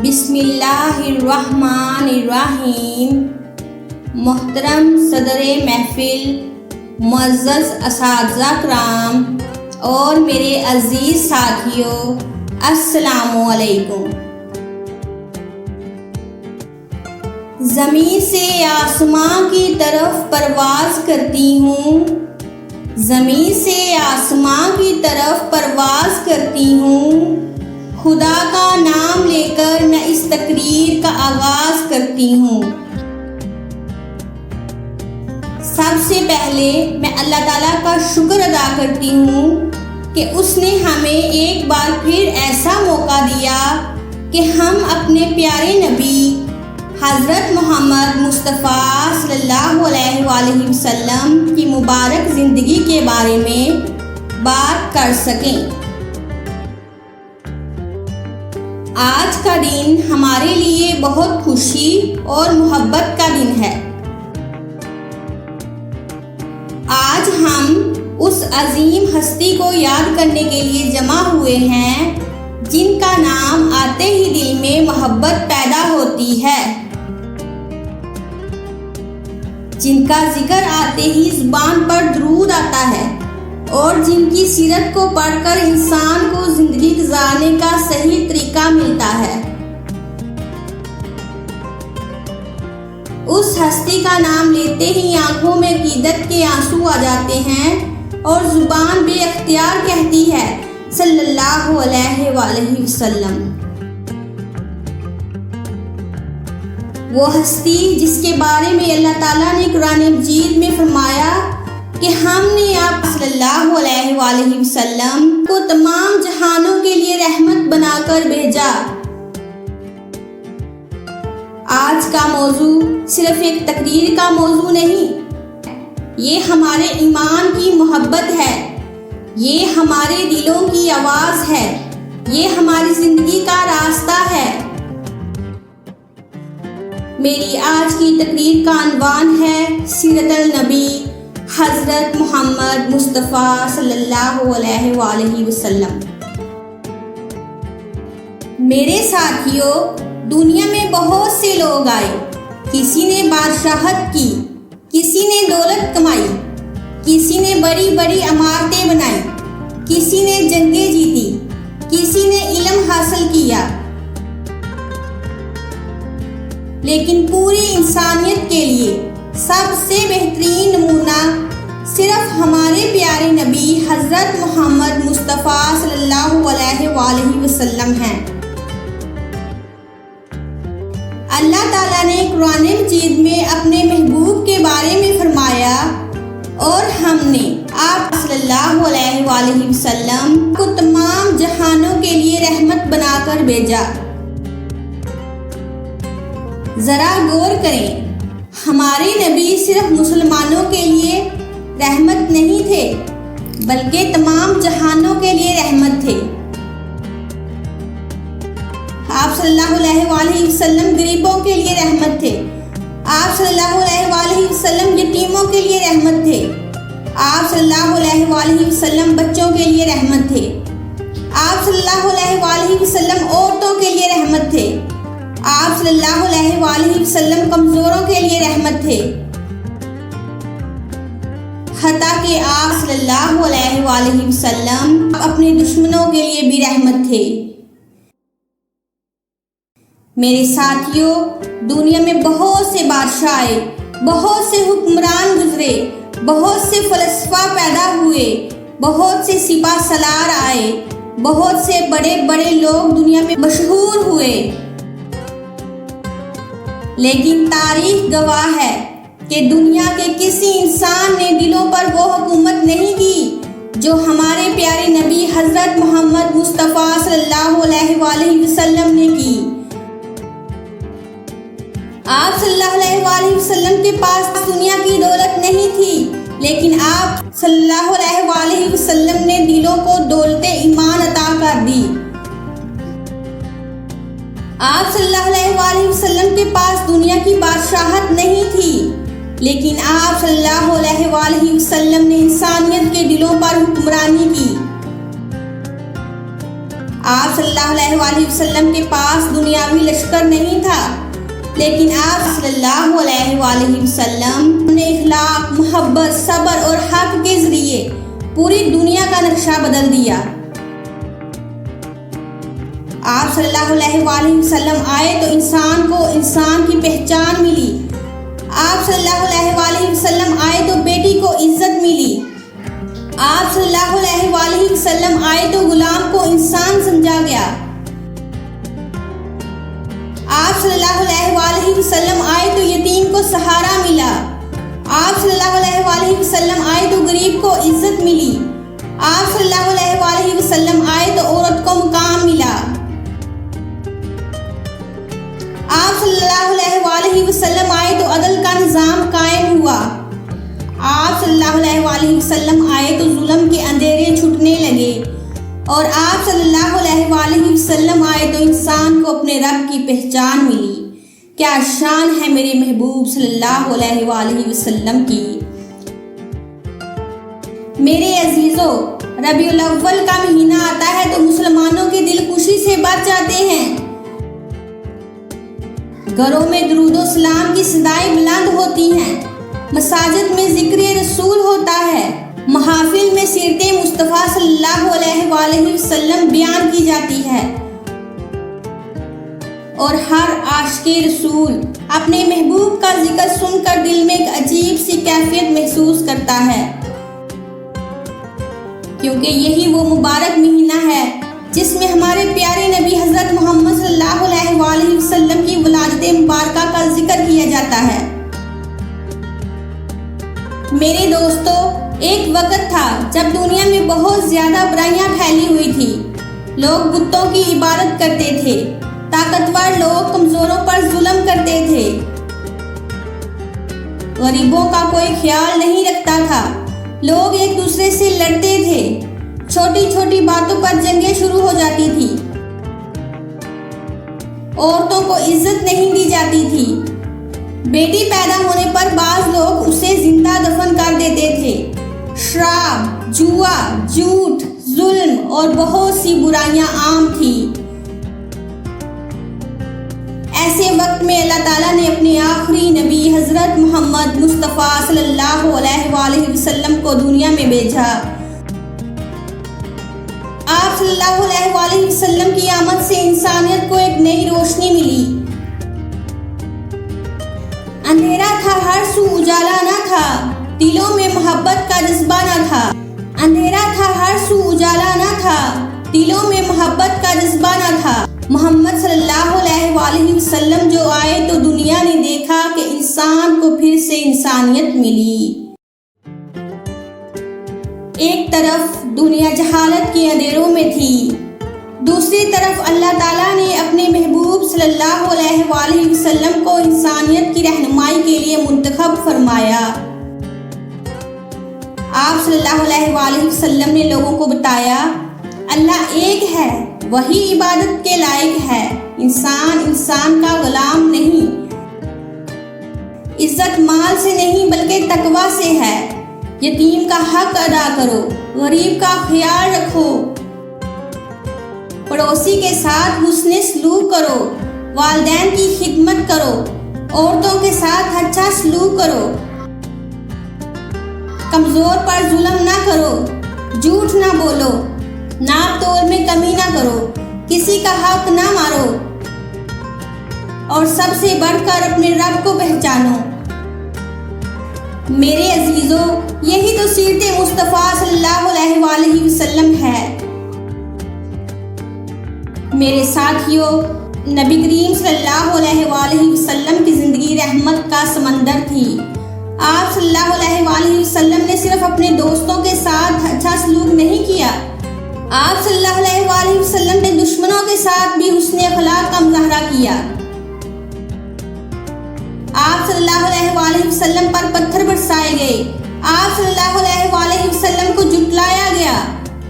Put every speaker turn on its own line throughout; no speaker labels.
बिस्मिल्लाहिर्रहमानिर्रहीम। मोहतरम सदर महफिल, मुअज़्ज़ज़ असातिज़ा किराम और मेरे अज़ीज़ साथियों, अस्सलामु अलैकुम। ज़मीन से आसमां की तरफ परवाज़ करती हूँ, ज़मीन से आसमां की तरफ परवाज़ करती हूँ। खुदा का नाम लेकर मैं इस तकरीर का आगाज़ करती हूँ। सबसे पहले मैं अल्लाह ताला का शुक्र अदा करती हूँ कि उसने हमें एक बार फिर ऐसा मौका दिया कि हम अपने प्यारे नबी हज़रत मोहम्मद मुस्तफ़ा सल्लल्लाहु अलैहि वसल्लम की मुबारक ज़िंदगी के बारे में बात कर सकें। आज का दिन हमारे लिए बहुत खुशी और मोहब्बत का दिन है। आज हम उस अजीम हस्ती को याद करने के लिए जमा हुए हैं जिनका नाम आते ही दिल में मोहब्बत पैदा होती है, जिनका जिक्र आते ही ज़ुबान पर दुरूद आता है और जिनकी सीरत को पढ़कर इंसान को ज़िंदगी गुजारने का सही तरीका मिलता है। उस हस्ती का नाम लेते ही आंखों में अकीदत के आंसू आ जाते हैं और ज़ुबान बेअख्तियार कहती है सल्लल्लाहु अलैहि वसल्लम। वो हस्ती जिसके बारे में अल्लाह ताला ने कुरान मजीद में फरमाया कि हमने आप सल्लल्लाहु अलैहि वसल्लम को तमाम जहानों के लिए रहमत बनाकर भेजा। आज का मौजू सिर्फ एक तकरीर का मौजू नहीं, ये हमारे ईमान की मोहब्बत है, ये हमारे दिलों की आवाज़ है, ये हमारी ज़िंदगी का रास्ता है। मेरी आज की तकरीर का अनवान है सीरतुल नबी हज़रत मोहम्मद मुस्तफ़ा सल्लल्लाहु अलैहि वसल्लम। मेरे साथियों, दुनिया में बहुत से लोग आए, किसी ने बादशाहत की, किसी ने दौलत कमाई, किसी ने बड़ी बड़ी इमारतें बनाई, किसी ने जंगें जीती, किसी ने इल्म हासिल किया, लेकिन पूरी इंसानियत के लिए सबसे बेहतरीन नमूना सिर्फ हमारे प्यारे नबी हज़रत मोहम्मद मुस्तफ़ा सल्लल्लाहु अलैहि वसल्लम हैं। अल्लाह ताला ने कुरान मजीद में अपने महबूब के बारे में फरमाया, और हमने आप सल्लल्लाहु अलैहि वसल्लम को तमाम जहानों के लिए रहमत बनाकर भेजा। ज़रा गौर करें, हमारे नबी सिर्फ मुसलमानों के लिए रहमत नहीं थे, बल्कि तमाम जहानों के लिए रहमत थे। आप सल्लल्लाहु अलैहि वसल्लम गरीबों के लिए रहमत थे, आप सल्लल्लाहु अलैहि वसल्लम यतीमों के लिए रहमत थे, आप सल्लल्लाहु अलैहि वसल्लम बच्चों के लिए रहमत थे, आप सल्लल्लाहु अलैहि वसल्लम औरतों के लिए रहमत थे, आप सल्लल्लाहु अलैहि वसल्लम कमज़ोरों के लिए रहमत थे, हत्ता कि आप सल्लल्लाहु अलैहि वसल्लम अपने दुश्मनों के लिए भी रहमत थे। मेरे साथियों, दुनिया में बहुत से बादशाह आए, बहुत से हुक्मरान गुजरे, बहुत से फलसफा पैदा हुए, बहुत से सिपा सलार आए, बहुत से बड़े बड़े लोग दुनिया में मशहूर हुए, लेकिन तारीख गवाह है कि दुनिया के किसी इंसान ने दिलों पर वो हुकूमत नहीं की जो हमारे प्यारे नबी हज़रत मोहम्मद मुस्तफ़ा सल्लल्लाहु अलैहि वसल्लम ने की। आप सल्लल्लाहु अलैहि वसल्लम के पास दुनिया की दौलत नहीं थी, लेकिन आप सल्लल्लाहु अलैहि वसल्लम ने दिलों को दौलत ईमान अता कर दी। आप सल्लल्लाहु अलैहि वसल्लम के पास दुनिया की बादशाहत नहीं थी, लेकिन आप सल्लल्लाहु अलैहि वसल्लम ने इंसानियत के दिलों पर हुक्मरानी की। आप सल्लल्लाहु अलैहि वसल्लम के पास दुनियावी लश्कर नहीं था, लेकिन आप सल्लल्लाहु अलैहि वसल्लम ने इखलाक, मोहब्बत, सब्र और हक के जरिए पूरी दुनिया का नक्शा बदल दिया। आप सल्लल्लाहु अलैहि वसल्लम आए तो इंसान को इंसान की पहचान मिली। आप सल्लल्लाहु अलैहि वसल्लम आए तो बेटी को इज्जत मिली। आप सल्लल्लाहु अलैहि वसल्लम आए तो गुलाम को इंसान समझा गया। आप सल्लल्लाहु अलैहि वसल्लम आए तो यतीम को सहारा मिला। आप सल्लल्लाहु अलैहि वसल्लम आए तो गरीब को इज्जत मिली। आप सल्लल्लाहु अलैहि वसल्लम आए तो औरत को मुकाम मिला। आप सल्लल्लाहु अलैहि वसल्लम आए तो अदल का निज़ाम कायम हुआ। आप सल्लल्लाहु अलैहि वसल्लम आए तो जुल्म के अंधेरे छूटने लगे। और आप सल्लल्लाहु अलैहि वसल्लम आए तो इंसान को अपने रब की पहचान मिली। क्या शान है मेरे महबूब सल्लल्लाहु अलैहि वसल्लम की। मेरे अजीजों, रबीउल अव्वल का महीना आता है तो मुसलमानों के दिल खुशी से भर जाते हैं। घरों में दुरूदो सलाम की सदाएं बुलंद होती हैं। मसाजिद में जिक्र रसूल होता है। महाफिल में सीरते मुस्तफ़ा सल्लल्लाहु अलैहि वसल्लम बयान की जाती है और हर आशिक़े रसूल अपने महबूब का जिक्र सुनकर दिल में एक अजीब सी कैफियत महसूस करता है, क्योंकि यही वो मुबारक महीना है जिसमें हमारे प्यारे नबी हज़रत मोहम्मद सल्लल्लाहु अलैहि वसल्लम की वलादत मुबारका का जिक्र किया जाता है। मेरे दोस्तों, एक वक्त था जब दुनिया में बहुत ज्यादा बुराइयां फैली हुई थी। लोग बुतों की इबादत करते थे। ताकतवर लोग कमजोरों पर जुल्म करते थे। गरीबों का कोई ख्याल नहीं रखता था। लोग एक दूसरे से लड़ते थे। छोटी छोटी बातों पर जंगें शुरू हो जाती थी। औरतों को इज्जत नहीं दी जाती थी। बेटी पैदा होने पर बाज लोग उसे जिंदा दफन कर देते थे। शराब, जुआ, झूठ, जुल्म और बहुत सी बुराइयां आम थी। ऐसे वक्त में अल्लाह ताला ने अपने आखिरी नबी हजरत मोहम्मद मुस्तफ़ा सल्लल्लाहु अलैहि वसल्लम को दुनिया में भेजा। आप सल्लल्लाहु अलैहि वसल्लम की आमद से इंसानियत को एक नई रोशनी मिली। अंधेरा था, हर सू उजाला न था, दिलों में मोहब्बत का जज्बा न था। अंधेरा था, हर सू उजाला न था, दिलों में मोहब्बत का जज्बा न था। मोहम्मद सल्लल्लाहु अलैहि वसल्लम जो आए तो दुनिया ने देखा कि इंसान को फिर से इंसानियत मिली। एक तरफ दुनिया जहालत के अंधेरों में थी, दूसरी तरफ अल्लाह ताला ने अपने महबूब सल्लल्लाहु अलैहि वसल्लम को इंसानियत की रहनुमाई के लिए मुंतखब फरमाया। आप सल्लल्लाहु अलैहि वसल्लम ने लोगों को बताया, अल्लाह एक है, वही इबादत के लायक है। इंसान इंसान का गुलाम नहीं। इज्जत माल से नहीं बल्कि तकवा से है। यतीम का हक अदा करो, गरीब का ख्याल रखो, पड़ोसी के साथ हुस्ने सलूक करो, वालिदैन की खिदमत करो, औरतों के साथ अच्छा सलूक करो, कमजोर पर जुल्म ना करो, झूठ ना बोलो, नाप तोल में कमी ना करो, किसी का हक ना मारो और सबसे बढ़कर अपने रब को पहचानो। मेरे अजीजों, यही तो सीरत मुस्तफ़ा सल्लल्लाहु अलैहि वसल्लम है। मेरे साथियों, नबी करीम सल्लल्लाहु अलैहि वसल्लम की ज़िंदगी रहमत का समंदर थी। आप सल्लल्लाहु अलैहि वसल्लम ने सिर्फ अपने दोस्तों के साथ अच्छा सलूक नहीं किया, आप सल्लल्लाहु अलैहि वसल्लम ने दुश्मनों के साथ भी हुस्न अखलाक का मुजाहरा किया। आप सल्लल्लाहु अलैहि वसल्लम पर पत्थर बरसाए गए, आप सल्लल्लाहु अलैहि वसल्लम को जुटलाया गया,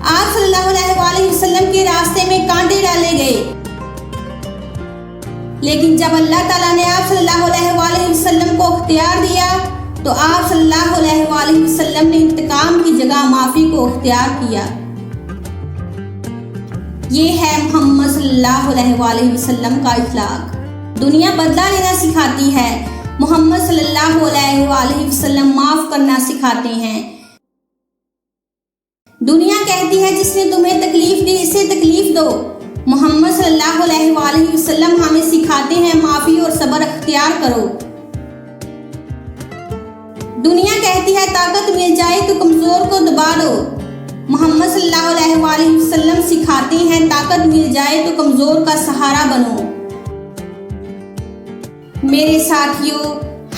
आप सल्लल्लाहु अलैहि वसल्लम के रास्ते में कांटे डाले गए। लेकिन जब अल्लाह ताला ने आप सल्लल्लाहु अलैहि वसल्लम को इख्तियार दिया तो आप सल्लल्लाहु अलैहि वसल्लम ने इंतकाम की जगह माफी को इख्तियार किया। ये है मोहम्मद सल्लल्लाहु अलैहि वसल्लम का इखलाक। दुनिया बदला लेना सिखाती है, मोहम्मद सल्लल्लाहु अलैहि वसल्लम माफ़ करना सिखाते हैं। दुनिया कहती है जिसने तुम्हें तकलीफ दी इसे तकलीफ दो, मोहम्मद सल्लल्लाहु अलैहि वसल्लम हमें सिखाते हैं माफ़ी और सब्र अख्तियार करो। दुनिया कहती है ताकत मिल जाए तो कमज़ोर को दबा दो, मोहम्मद सल्लल्लाहु अलैहि वसल्लम सिखाते हैं ताकत मिल जाए तो कमज़ोर का सहारा बनो। मेरे साथियों,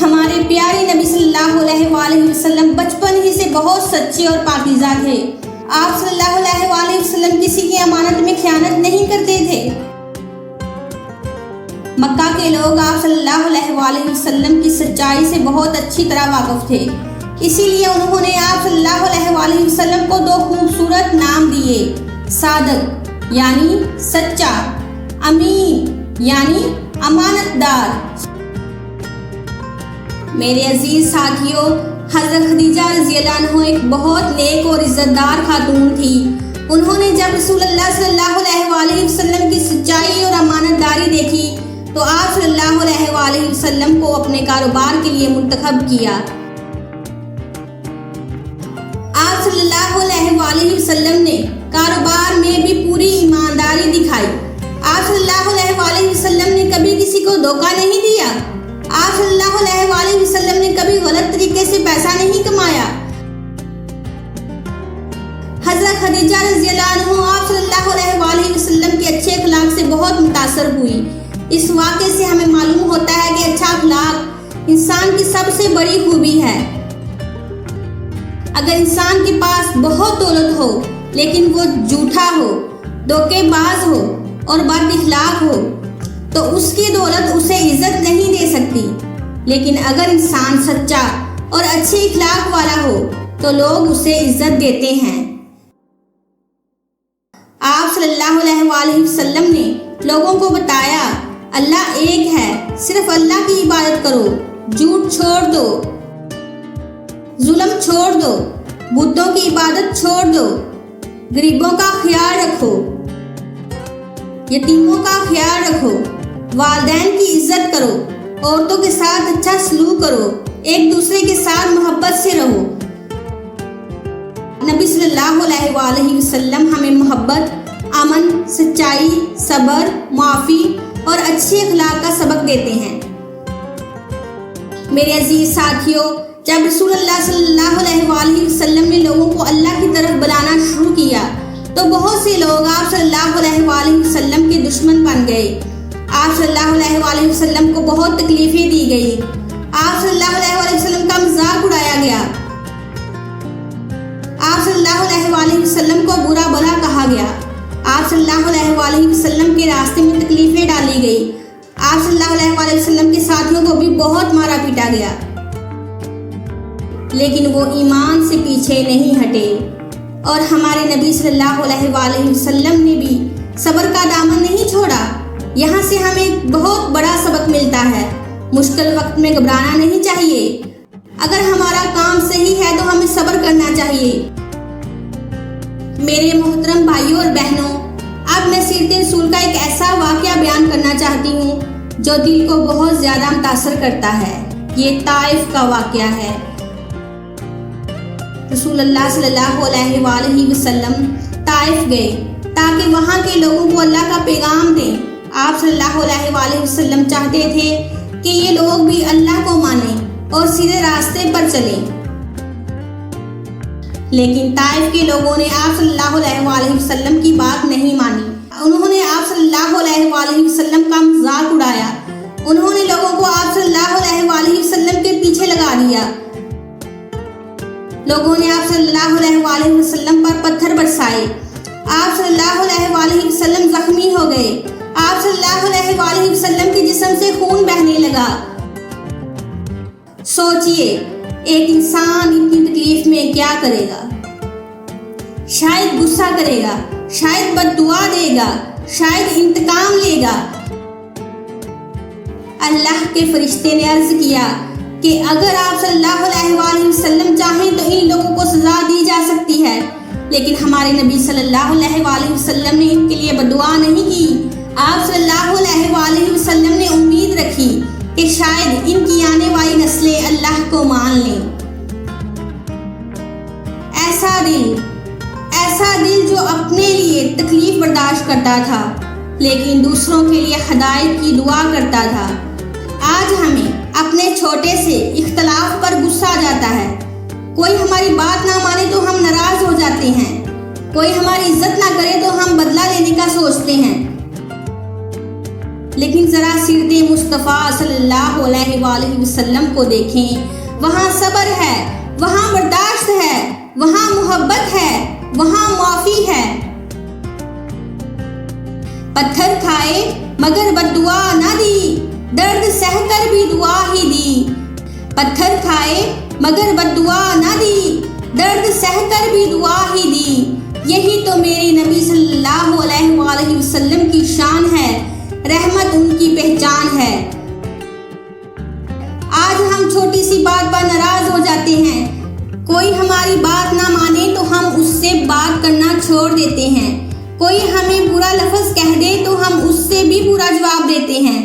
हमारे प्यारे नबी सल्लल्लाहु अलैहि वसल्लम बचपन ही से बहुत सच्चे और पाकीज़ा थे। आप सल्लल्लाहु अलैहि वसल्लम किसी की अमानत में खयानत नहीं करते थे। मक्का के लोग आप सल्लल्लाहु अलैहि वसल्लम की सच्चाई से बहुत अच्छी तरह वाकिफ थे, इसीलिए उन्होंने आप सल्लल्लाहु अलैहि वसल्लम को दो खूबसूरत नाम दिए, सादक यानी सच्चा, अमीन यानी अमानतदार। मेरे अजीज साथियों, हज़रत खदीजा रज़ियल्लाहु अन्हा एक बहुत नेक और इज़्ज़तदार खातून थी। उन्होंने जब रसूलुल्लाह सल्लल्लाहु अलैहि वसल्लम की सच्चाई और अमानतदारी देखी तो आप सल्लल्लाहु अलैहि वसल्लम को अपने कारोबार के लिए मुंतखब किया। आप सल्लल्लाहु अलैहि वसल्लम ने कारोबार में भी पूरी ईमानदारी दिखाई। आप सल्लल्लाहु अलैहि वसल्लम ने कभी किसी को धोखा नहीं दिया। आप सल्लल्लाहु अलैहि वसल्लम ने कभी गलत तरीके से पैसा नहीं कमाया। हज़रत खदीजा रज़ियल्लाहु अन्हा आप सल्लल्लाहु अलैहि वसल्लम के अच्छे अखलाक से बहुत मुतासर हुई। इस वाक़े से हमें मालूम होता है कि अच्छा अखलाक इंसान की सबसे बड़ी खूबी है। अगर इंसान के पास बहुत दौलत हो लेकिन वो झूठा हो, धोखेबाज हो और बद-इखलाक हो तो उसकी दौलत उसे इज्जत नहीं दे सकती। लेकिन अगर इंसान सच्चा और अच्छे इखलाक वाला हो तो लोग उसे इज्जत देते हैं। आप सल्लल्लाहु अलैहि वसल्लम ने लोगों को बताया, अल्लाह एक है, सिर्फ अल्लाह की इबादत करो, झूठ छोड़ दो, जुल्म छोड़ दो, बुतों की इबादत छोड़ दो, गरीबों का ख्याल रखो, यतीमों का ख्याल रखो, वालिदैन की इज्जत करो, औरतों के साथ अच्छा सलूक करो, एक दूसरे के साथ मोहब्बत से रहो। नबी सल्लल्लाहु अलैहि वसल्लम हमें मोहब्बत, अमन, सच्चाई, सब्र, माफ़ी और अच्छे अखलाक का सबक देते हैं। मेरे अजीज साथियों, जब रसूलुल्लाह सल्लल्लाहु अलैहि वसल्लम ने लोगों को अल्लाह की तरफ बुलाना शुरू किया तो बहुत से लोग आप सल्लल्लाहु अलैहि वसल्लम के दुश्मन बन गए। आप सल्लल्लाहु अलैहि वसल्लम को बहुत तकलीफें दी गई। आप सल्लल्लाहु अलैहि वसल्लम का मजाक उड़ाया गया। आप सल्लल्लाहु अलैहि वसल्लम को बुरा भला कहा गया। आप सल्लल्लाहु अलैहि वसल्लम के रास्ते में तकलीफें डाली गई। आप सल्लल्लाहु अलैहि वसल्लम के साथियों को भी बहुत मारा पीटा गया, लेकिन वो ईमान से पीछे नहीं हटे और हमारे नबी सल्लल्लाहु अलैहि वसल्लम ने भी सब्र का दामन नहीं छोड़ा। यहाँ से हमें बहुत बड़ा सबक मिलता है, मुश्किल वक्त में घबराना नहीं चाहिए। अगर हमारा काम सही है तो हमें सब्र करना चाहिए। मेरे मोहतरम भाइयों और बहनों, अब मैं सीरत रसूल का एक ऐसा वाक़या बयान करना चाहती हूँ जो दिल को बहुत ज़्यादा मुतासर करता है। ये ताइफ का वाक़या है। रसूलुल्लाह सल्लल्लाहु अलैहि वसल्लम ताइफ गए ताकि वहाँ के लोगों को अल्लाह का पैगाम दें। आप सल्लल्लाहु अलैहि वसल्लम चाहते थे कि ये लोग भी अल्लाह को मानें और सीधे रास्ते पर चलें। लेकिन ताइफ के लोगों ने आप सल्लल्लाहु अलैहि वसल्लम की बात नहीं मानी। उन्होंने आप सल्लल्लाहु अलैहि वसल्लम का मजाक उड़ाया। उन्होंने लोगों को आप सल्लल्लाहु अलैहि वसल्लम के पीछे लगा दिया। लोगों ने आप सल्लल्लाहु अलैहि वसल्लम पर पत्थर बरसाए। आप सल्लल्लाहु अलैहि वसल्लम जख्मी हो गए। आप सल्लल्लाहु अलैहि वसल्लम के जिस्म से खून बहने लगा। सोचिए, एक इंसान इतनी तकलीफ में क्या करेगा? शायद गुस्सा करेगा, शायद बद्दुआ देगा, शायद इंतकाम लेगा। अल्लाह के फरिश्ते ने अर्ज किया कि अगर आप सल्लल्लाहु अलैहि वसल्लम चाहें तो इन लोगों को सजा दी जा सकती है। लेकिन हमारे नबी सल्लल्लाहु अलैहि वसल्लम ने इनके लिए बदुआ नहीं की। आप सल्लल्लाहु अलैहि वसल्लम ने उम्मीद रखी कि शायद इनकी आने वाली नस्लें अल्लाह को मान लें। ऐसा दिल जो अपने लिए तकलीफ बर्दाश्त करता था लेकिन दूसरों के लिए हिदायत की दुआ करता था। आज हमें अपने छोटे से इख्तलाफ पर गुस्सा आ जाता है। कोई हमारी बात ना माने तो हम नाराज हो जाते हैं। कोई हमारी इज्जत ना करे तो हम बदला लेने का सोचते हैं। लेकिन जरा सीरत मुस्तफ़ा सल्लल्लाहु अलैहि वसल्लम को देखें। वहाँ सब्र है, वहाँ बर्दाश्त है, वहाँ मोहब्बत है, वहाँ माफी है। पत्थर खाए मगर बद्दुआ ना दी, दर्द सहकर भी दुआ ही दी। पत्थर खाए मगर बद्दुआ ना दी, दर्द सहकर भी दुआ ही दी। यही तो मेरे नबी सल्लल्लाहु अलैहि वसल्लम की शान है, रहमत उनकी पहचान है। आज हम छोटी सी बात पर नाराज हो जाते हैं। कोई हमारी बात ना माने तो हम उससे बात करना छोड़ देते हैं। कोई हमें बुरा लफ्ज़ कह दे तो हम उससे भी बुरा जवाब देते हैं।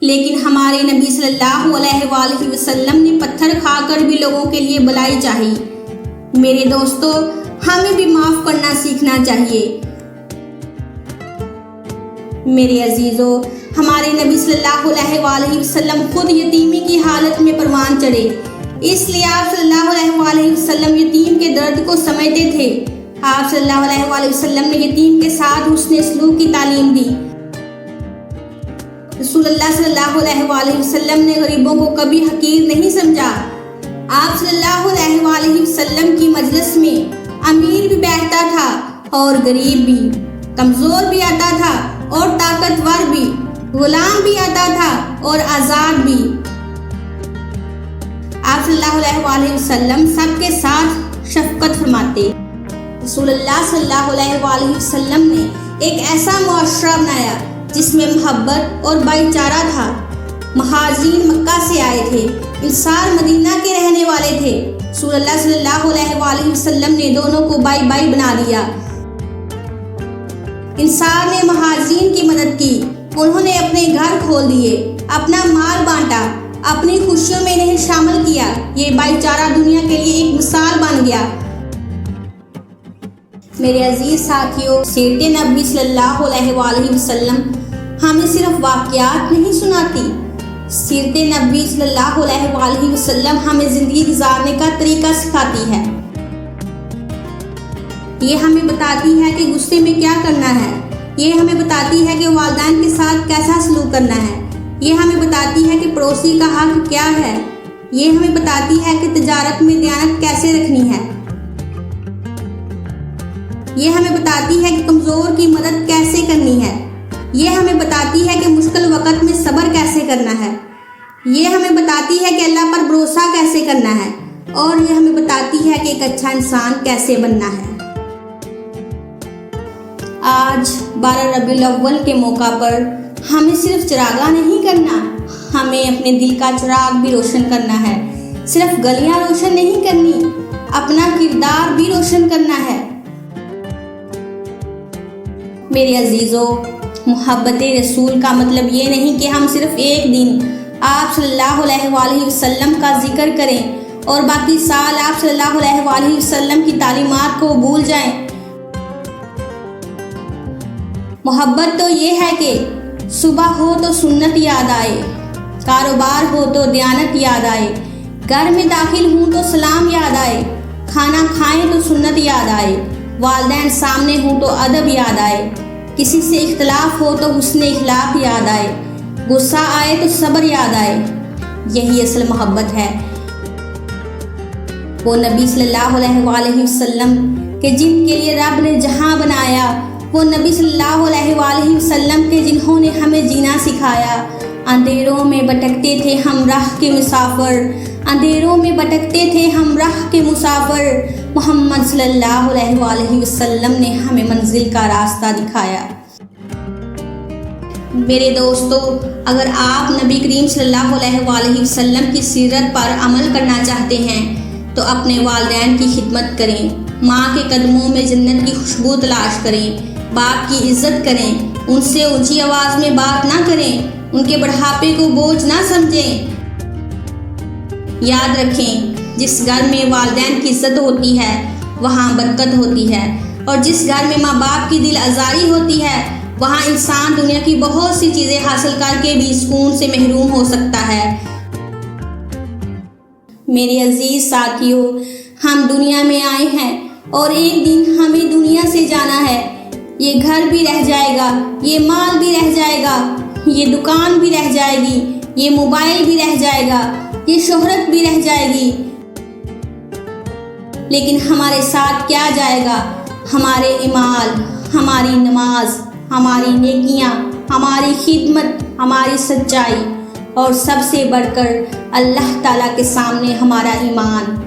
लेकिन हमारे नबी सल्लल्लाहु अलैहि वसल्लम ने पत्थर खाकर भी लोगों के लिए भलाई चाही। मेरे दोस्तों, हमें भी माफ़ करना सीखना चाहिए। मेरे अजीज़ों, हमारे नबी सल्लल्लाहु अलैहि वसल्लम खुद यतीमी की हालत में परवान चढ़े, इसलिए आप सल्लल्लाहु अलैहि वसल्लम यतीम के दर्द को समझते थे। आप सल्लल्लाहु अलैहि वसल्लम ने यतीम के साथ हुस्न सलूक की तालीम दी। रसूलुल्लाह सल्लल्लाहु अलैहि वसल्लम ने गरीबों को कभी हकीर नहीं समझा। आप सल्लल्लाहु अलैहि वसल्लम की मजलिस में अमीर भी बैठता था और गरीब भी, कमज़ोर भी आता था और ताकतवर भी, गुलाम भी आता था और आज़ाद भी। आप सल्लल्लाहु अलैहि वसल्लम सबके साथ शफकत फरमाते। रसूलुल्लाह सल्लल्लाहु अलैहि वसल्लम ने एक ऐसा मुआशरा बनाया जिसमें मोहब्बत और भाईचारा था। महाजिरीन मक्का से आए थे, इंसार मदीना के रहने वाले थे। रसूलुल्लाह सल्लल्लाहु अलैहि वसल्लम ने दोनों को भाई भाई बना दिया। इंसार ने महाजिरीन की मदद की, उन्होंने अपने घर खोल दिए, अपना माल बांटा, अपनी खुशियों में इन्हें शामिल किया। ये भाईचारा दुनिया के लिए एक मिसाल बन गया। मेरे अजीज साथियों, सीरत नबी सल्लल्लाहु अलैहि वसल्लम हमें सिर्फ वाक़यात नहीं सुनाती। सीरत नबी सल्लल्लाहु अलैहि वसल्लम हमें ज़िंदगी गुजारने का तरीका सिखाती है। ये हमें बताती है कि गुस्से में क्या करना है। ये हमें बताती है कि वालिदैन के साथ कैसा सलूक करना है। ये हमें बताती है कि पड़ोसी का हक क्या है। ये हमें बताती है कि तिजारत में दयानत कैसे रखनी है। ये हमें बताती है कि कमज़ोर की मदद कैसे करनी है। ये हमें बताती है कि मुश्किल वक़्त में सब्र कैसे करना है। ये हमें बताती है कि अल्लाह पर भरोसा कैसे करना है। और ये हमें बताती है कि एक अच्छा इंसान कैसे बनना है। आज 12 रबीउल अव्वल के मौका पर हमें सिर्फ चिरागा नहीं करना, हमें अपने दिल का चिराग भी रोशन करना है। सिर्फ गलियां रोशन नहीं करनी, अपना किरदार भी रोशन करना है। मेरे अजीज़ों, मोहब्बत रसूल का मतलब ये नहीं कि हम सिर्फ एक दिन आप सल्लल्लाहु अलैहि वसल्लम का जिक्र करें और बाकी साल आप सल्लल्लाहु अलैहि वसल्लम की तालीमात को भूल जाएं। मोहब्बत तो ये है कि सुबह हो तो सुन्नत याद आए, कारोबार हो तो दयानत याद आए, घर में दाखिल हूँ तो सलाम याद आए, खाना खाएं तो सुन्नत याद आए, वालिदैन सामने हूँ तो अदब याद आए, किसी से इख्तलाफ हो तो हुस्न इखलाक याद आए, गुस्सा आए तो सब्र याद आए। यही असल मोहब्बत है। वो नबी सल्लल्लाहु अलैहि वसल्लम के जिनके लिए रब ने जहां बनाया, वो नबी सल्लल्लाहु अलैहि वसल्लम के जिन्होंने हमें जीना सिखाया। अंधेरों में भटकते थे हम राह के मुसाफिर, अंधेरों में भटकते थे हम राह के मुसाफिर, मोहम्मद सल्लल्लाहु अलैहि वसल्लम ने हमें मंजिल का रास्ता दिखाया। मेरे दोस्तों, अगर आप नबी करीम सल्लल्लाहु अलैहि वसल्लम की सीरत पर अमल करना चाहते हैं तो अपने वालिदैन की खिदमत करें। माँ के कदमों में जन्नत की खुशबू तलाश करें, बाप की इज्जत करें, उनसे ऊंची आवाज़ में बात ना करें, उनके बढ़ापे को बोझ ना समझें। याद रखें, जिस घर में वालिदैन की इज्जत होती है वहाँ बरकत होती है, और जिस घर में माँ बाप की दिल आज़ारी होती है वहाँ इंसान दुनिया की बहुत सी चीज़ें हासिल करके भी सुकून से महरूम हो सकता है। मेरे अजीज साथियों, हम दुनिया में आए हैं और एक दिन हमें दुनिया से जाना है। ये घर भी रह जाएगा, ये माल भी रह जाएगा, ये दुकान भी रह जाएगी, ये मोबाइल भी रह जाएगा, ये शोहरत भी रह जाएगी, लेकिन हमारे साथ क्या जाएगा? हमारे ईमान, हमारी नमाज, हमारी नेकियां, हमारी खिदमत, हमारी सच्चाई, और सबसे बढ़कर अल्लाह ताला के सामने हमारा ईमान।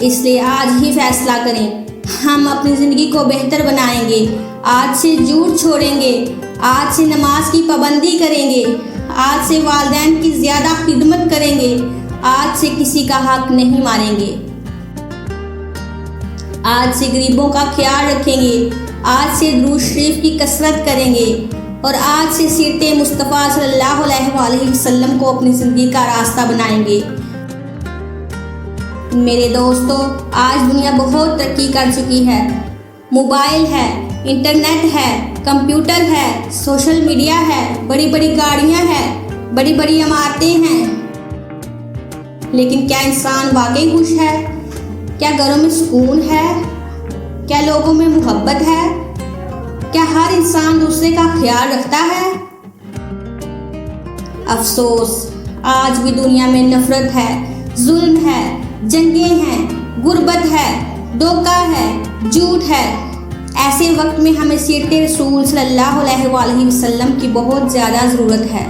इसलिए आज ही फैसला करें, हम अपनी ज़िंदगी को बेहतर बनाएंगे। आज से झूठ छोड़ेंगे, आज से नमाज की पाबंदी करेंगे, आज से वालिदैन की ज़्यादा खिदमत करेंगे, आज से किसी का हक नहीं मारेंगे, आज से गरीबों का ख्याल रखेंगे, आज से दुरूद शरीफ की कसरत करेंगे, और आज से सीरत मुस्तफ़ा सल्लल्लाहु अलैहि वसल्लम को अपनी ज़िंदगी का रास्ता बनाएंगे। मेरे दोस्तों, आज दुनिया बहुत तरक्की कर चुकी है। मोबाइल है, इंटरनेट है, कंप्यूटर है, सोशल मीडिया है, बड़ी बड़ी गाड़ियाँ हैं, बड़ी बड़ी इमारतें हैं, लेकिन क्या इंसान वाकई खुश है? क्या घरों में सुकून है? क्या लोगों में मोहब्बत है? क्या हर इंसान दूसरे का ख्याल रखता है? अफसोस, आज भी दुनिया में नफरत है, जुल्म है, जंगें हैं, गुर्बत है, धोखा है, झूठ है। ऐसे वक्त में हमें सीरत रसूल सल्लल्लाहु अलैहि वसल्लम की बहुत ज़्यादा ज़रूरत है।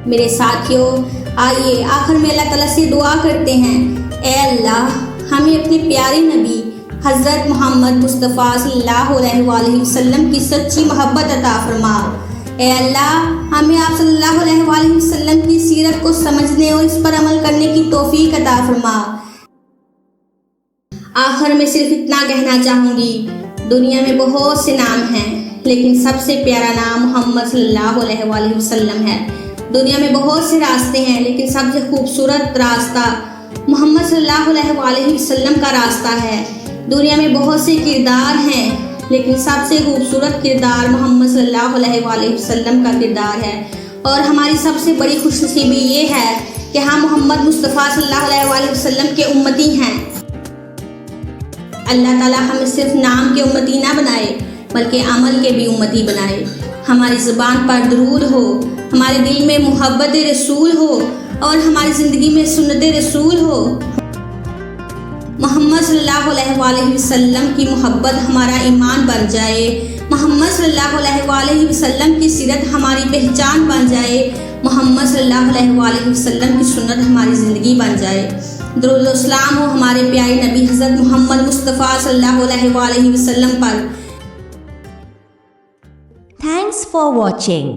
मेरे साथियों, आइए आखिर में अल्लाह ताला से दुआ करते हैं, ए अल्लाह, हमें अपने प्यारे नबी हज़रत मोहम्मद मुस्तफ़ा सल्लल्लाहु अलैहि वसल्लम की सच्ची मोहब्बत अता फरमा। ए अल्लाह, हमें आप सल्लल्लाहु अलैहि वसल्लम की सीरत को समझने और इस पर अमल करने की तौफीक अता फरमा। आखिर में सिर्फ इतना कहना चाहूँगी, दुनिया में बहुत से नाम हैं, लेकिन सबसे प्यारा नाम मोहम्मद सल्लल्लाहु अलैहि वसल्लम है। दुनिया में बहुत से रास्ते हैं, लेकिन सबसे खूबसूरत रास्ता मोहम्मद सल्लल्लाहु अलैहि वसल्लम का रास्ता है। दुनिया में बहुत से किरदार हैं, लेकिन सबसे खूबसूरत किरदार मोहम्मद सल्लल्लाहु अलैहि वसल्लम का किरदार है। और हमारी सबसे बड़ी खुशनसीबी ये है कि हम मोहम्मद मुस्तफ़ा सल्लल्लाहु अलैहि वसल्लम के उम्मती हैं। अल्लाह ताला हमें सिर्फ नाम के उम्मती ना बनाए, बल्कि अमल के भी उम्मती बनाए। हमारी ज़ुबान पर दुरूद हो, हमारे दिल में मोहब्बत रसूल हो, और हमारी ज़िंदगी में सुन्नत रसूल हो। मोहम्मद सल्लल्लाहु अलैहि वसल्लम की मोहब्बत हमारा ईमान बन जाए, मोहम्मद सल्लल्लाहु अलैहि वसल्लम की सीरत हमारी पहचान बन जाए, मोहम्मद सल्लल्लाहु अलैहि वसल्लम की सुन्नत हमारी ज़िंदगी बन जाए। दुरूद व सलाम हो हमारे प्यारे नबी हज़रत मोहम्मद मुस्तफ़ा सल्लल्लाहु अलैहि वसल्लम पर।
Thanks for watching.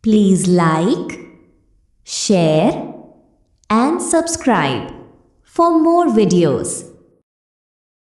Please like, share and subscribe for more videos.